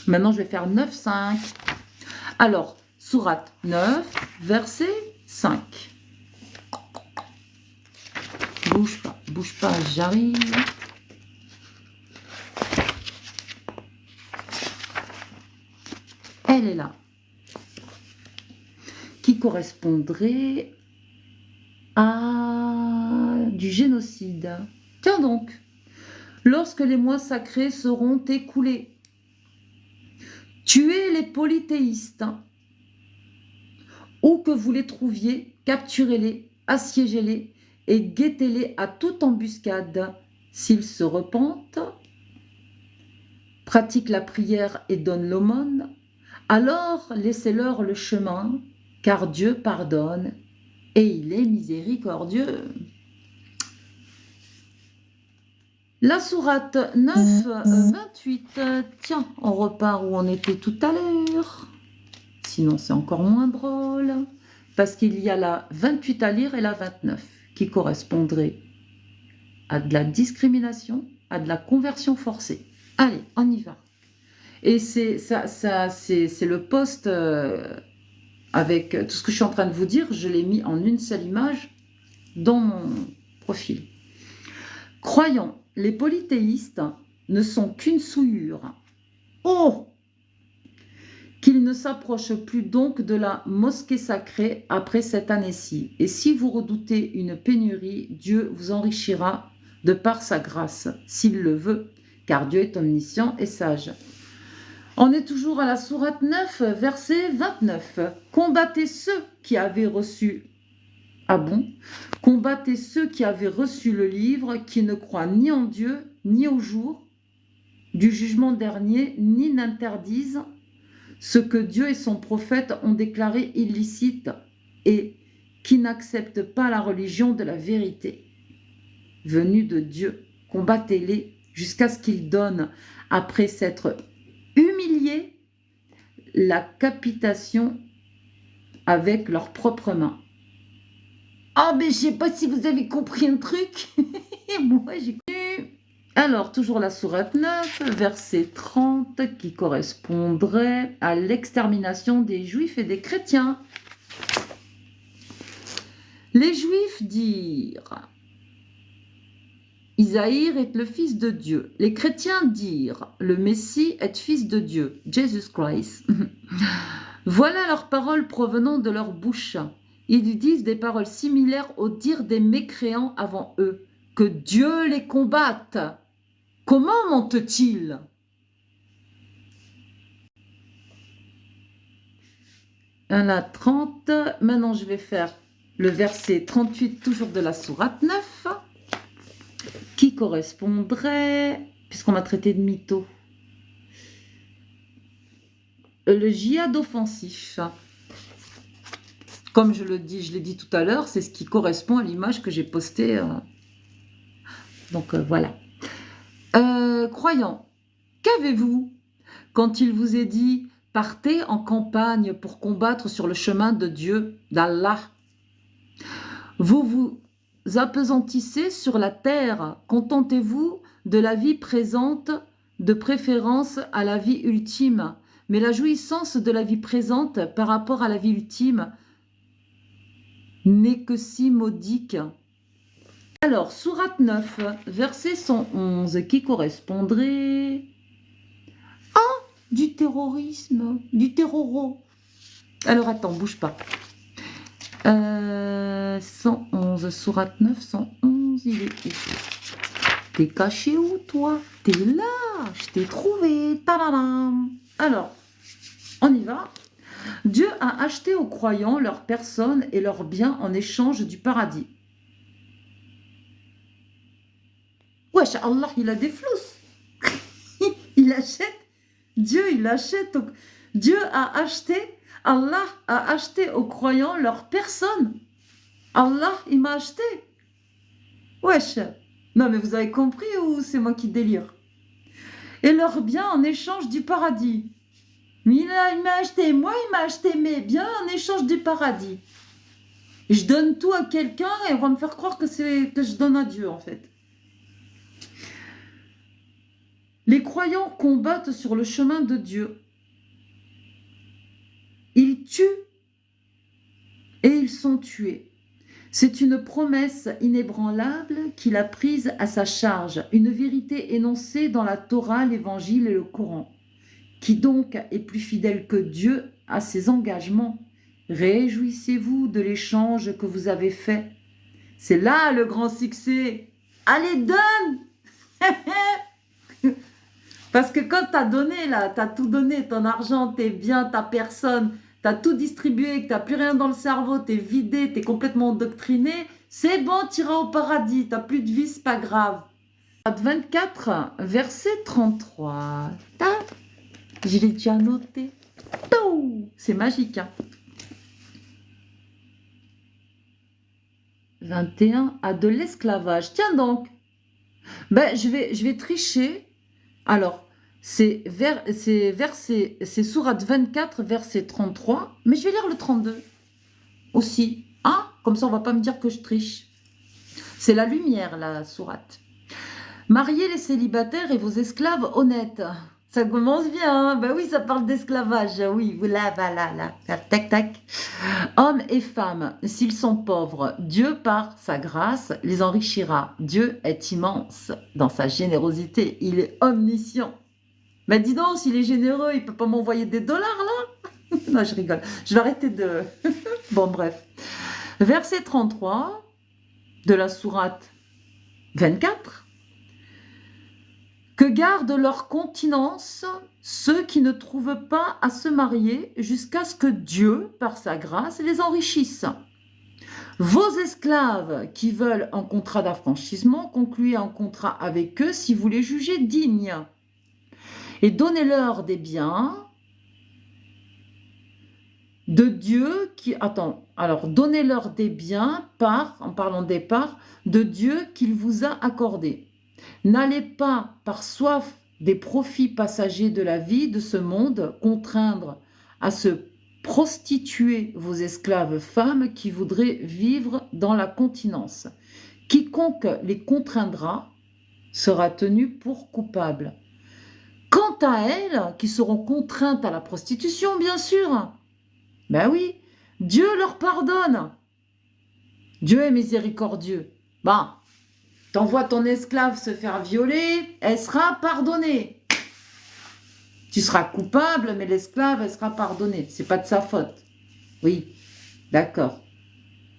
Maintenant, je vais faire 9, 5. Alors, sourate 9, verset 5. Bouge pas, j'arrive. Elle est là. Qui correspondrait à du génocide. Tiens donc, lorsque les mois sacrés seront écoulés, tuez les polythéistes, où que vous les trouviez, capturez-les, assiégez-les et guettez-les à toute embuscade. S'ils se repentent, pratiquent la prière et donnent l'aumône, alors laissez-leur le chemin, car Dieu pardonne et il est miséricordieux. La sourate 9, 28. Tiens, on repart où on était tout à l'heure. Sinon, c'est encore moins drôle. Parce qu'il y a la 28 à lire et la 29 qui correspondraient à de la discrimination, à de la conversion forcée. Allez, on y va. Et c'est le post avec tout ce que je suis en train de vous dire. Je l'ai mis en une seule image dans mon profil. Croyons, les polythéistes ne sont qu'une souillure. Oh! Qu'ils ne s'approchent plus donc de la mosquée sacrée après cette année-ci. Et si vous redoutez une pénurie, Dieu vous enrichira de par sa grâce, s'il le veut, car Dieu est omniscient et sage. On est toujours à la sourate 9, verset 29. Combattez ceux qui avaient reçu... Ah bon? Combattez ceux qui avaient reçu le livre, qui ne croient ni en Dieu, ni au jour du jugement dernier, ni n'interdisent ce que Dieu et son prophète ont déclaré illicite et qui n'acceptent pas la religion de la vérité venue de Dieu. Combattez-les jusqu'à ce qu'ils donnent, après s'être humiliés, la capitation avec leurs propres mains. Ah, mais je sais pas si vous avez compris un truc. Moi, j'ai compris. Alors, toujours la sourate 9, verset 30, qui correspondrait à l'extermination des Juifs et des chrétiens. Les Juifs dirent « Isaïe est le fils de Dieu ». Les chrétiens dirent « Le Messie est fils de Dieu, Jesus Christ ». Voilà leurs paroles provenant de leur bouche. Ils disent des paroles similaires aux dires des mécréants avant eux. Que Dieu les combatte. Comment mentent-ils? La 30. Maintenant, je vais faire le verset 38, toujours de la sourate 9, qui correspondrait, puisqu'on m'a traité de mytho, le djihad offensif. Comme je l'ai dit tout à l'heure, c'est ce qui correspond à l'image que j'ai postée. Donc voilà. Croyants, qu'avez-vous quand il vous est dit « Partez en campagne pour combattre sur le chemin de Dieu, d'Allah ». Vous vous appesantissez sur la terre, contentez-vous de la vie présente, de préférence à la vie ultime. Mais la jouissance de la vie présente par rapport à la vie ultime n'est que si modique. Alors, sourate 9, verset 111, qui correspondrait à du terrorisme, du terroro. Alors, attends, bouge pas. 111, sourate 9, 111, il est où? T'es caché où, toi? T'es là, je t'ai trouvé. Tadadam. Alors, on y va. Dieu a acheté aux croyants leurs personnes et leurs biens en échange du paradis. Wesh, Allah, il a des flous. Il achète. Dieu, il achète. Dieu a acheté. Allah a acheté aux croyants leurs personnes. Allah, il m'a acheté. Wesh. Non, mais vous avez compris ou c'est moi qui délire? Et leurs biens en échange du paradis. Il m'a acheté, moi, il m'a acheté mes biens en échange du paradis. Je donne tout à quelqu'un et on va me faire croire que je donne à Dieu, en fait. Les croyants combattent sur le chemin de Dieu. Ils tuent et ils sont tués. C'est une promesse inébranlable qu'il a prise à sa charge, une vérité énoncée dans la Torah, l'Évangile et le Coran. Qui donc est plus fidèle que Dieu à ses engagements? Réjouissez-vous de l'échange que vous avez fait. C'est là le grand succès. Allez, donne. Parce que quand tu as donné, là, tu as tout donné, ton argent, tes biens, ta personne, tu as tout distribué, que tu n'as plus rien dans le cerveau, tu es vidé, tu es complètement endoctriné, c'est bon, tu iras au paradis, tu n'as plus de vie, c'est pas grave. 24, verset 33. Je l'ai déjà noté. C'est magique. Hein. 21, à de l'esclavage. Tiens donc. Ben, je vais tricher. Alors, c'est sourate 24, verset 33. Mais je vais lire le 32 aussi. Hein? Comme ça, on ne va pas me dire que je triche. C'est la lumière, la sourate. Mariez les célibataires et vos esclaves honnêtes. Ça commence bien, hein? Ben oui, ça parle d'esclavage, oui, voilà, tac, tac. Hommes et femmes, s'ils sont pauvres, Dieu, par sa grâce, les enrichira. Dieu est immense dans sa générosité, il est omniscient. Mais dis donc, s'il est généreux, il ne peut pas m'envoyer des dollars, là? Non, je rigole, je vais arrêter de... Bon, bref. Verset 33 de la sourate 24. Que gardent leur continence ceux qui ne trouvent pas à se marier jusqu'à ce que Dieu, par sa grâce, les enrichisse. Vos esclaves qui veulent un contrat d'affranchissement, concluez un contrat avec eux si vous les jugez dignes. Et donnez-leur des biens de Dieu qui... Attends, alors donnez-leur des biens en parlant des parts, de Dieu qu'il vous a accordés. N'allez pas, par soif des profits passagers de la vie de ce monde, contraindre à se prostituer vos esclaves femmes qui voudraient vivre dans la continence. Quiconque les contraindra sera tenu pour coupable. Quant à elles, qui seront contraintes à la prostitution, bien sûr, ben oui, Dieu leur pardonne. Dieu est miséricordieux. Bah, t'envoies ton esclave se faire violer, elle sera pardonnée. Tu seras coupable, mais l'esclave, elle sera pardonnée. C'est pas de sa faute. Oui, d'accord.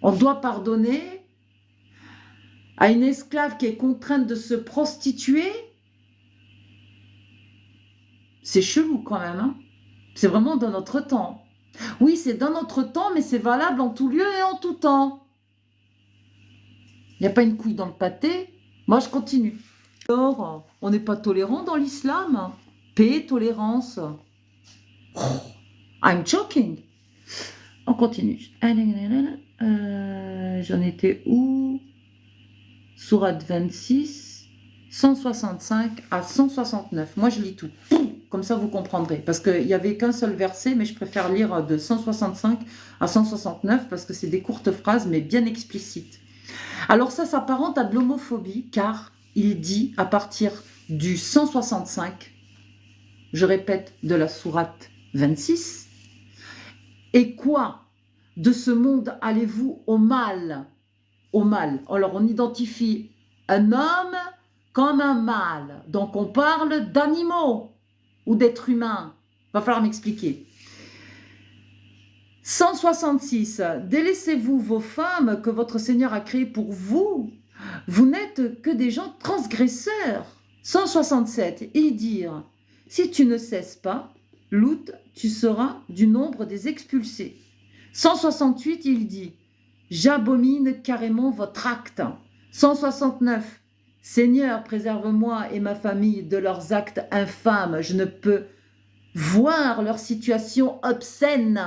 On doit pardonner à une esclave qui est contrainte de se prostituer. C'est chelou quand même. Hein, c'est vraiment dans notre temps. Oui, c'est dans notre temps, mais c'est valable en tout lieu et en tout temps. Il n'y a pas une couille dans le pâté. Moi, je continue. Alors, on n'est pas tolérant dans l'islam. Paix, tolérance. Oh, I'm joking. On continue. J'en étais où? Sourate 26, 165 à 169. Moi, je lis tout. Comme ça, vous comprendrez. Parce qu'il n'y avait qu'un seul verset, mais je préfère lire de 165 à 169 parce que c'est des courtes phrases, mais bien explicites. Alors ça s'apparente à de l'homophobie, car il dit à partir du 165, je répète, de la sourate 26, « Et quoi? De ce monde allez-vous au mal ?» Au mal. Alors on identifie un homme comme un mâle. Donc on parle d'animaux ou d'êtres humains. Va falloir m'expliquer. 166. Délaissez-vous vos femmes que votre Seigneur a créées pour vous. Vous n'êtes que des gens transgresseurs. 167. Et dire, si tu ne cesses pas, Lout, tu seras du nombre des expulsés. 168. Il dit, j'abomine carrément votre acte. 169. Seigneur, préserve-moi et ma famille de leurs actes infâmes. Je ne peux voir leur situation obscène.